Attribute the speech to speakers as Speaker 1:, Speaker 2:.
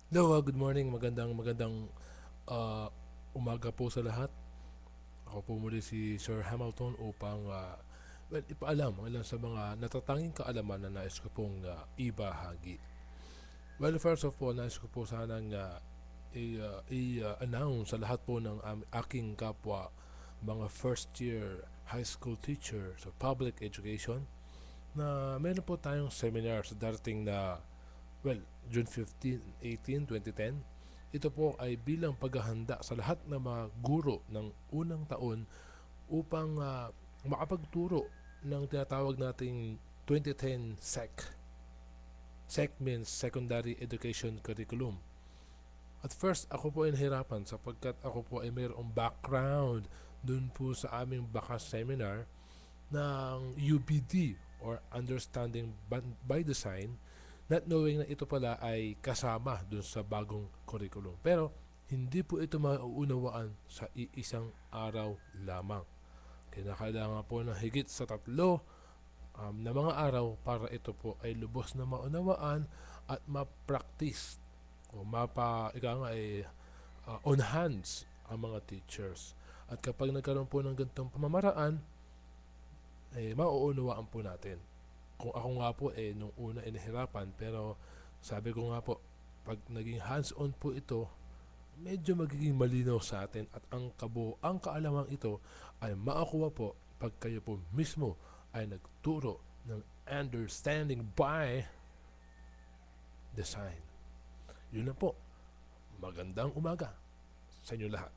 Speaker 1: Hello, good morning. Magandang ah, umaga po sa lahat. Ako po muli si Sir Hamilton upang ipaalam ang ilan sa mga natatanging kaalaman na nais ko pong ibahagi. Well, first of all, nais ko po sanang i-announce sa lahat po ng aking kapwa mga first year high school teacher sa public education na meron po tayong seminar sa darating na June 15, 18, 2010. Ito po ay bilang paghahanda sa lahat ng mga guro ng unang taon upang makapagturo ng tinatawag nating 2010 SEC. SEC means Secondary Education Curriculum. At first, ako po ay nahirapan sapagkat ako po ay mayroong background dun po sa aming bakas seminar ng UBD or Understanding by Design, not knowing na ito pala ay kasama dun sa bagong curriculum. Pero hindi po ito mauunawaan sa iisang araw lamang. Kinakailangan po ng higit sa tatlo na mga araw para ito po ay lubos na maunawaan at ma-practice o ika nga ay on hands ang mga teachers. At kapag nagkaroon po ng ganitong pamamaraan, mauunawaan po natin. Kung ako nga po nung una nahirapan, pero sabi ko nga po, pag naging hands-on po ito, medyo magiging malinaw sa atin at ang kaalamang ito ay makakuha po pag kayo po mismo ay nagturo ng understanding by design. Yun na po. Magandang umaga sa inyo lahat.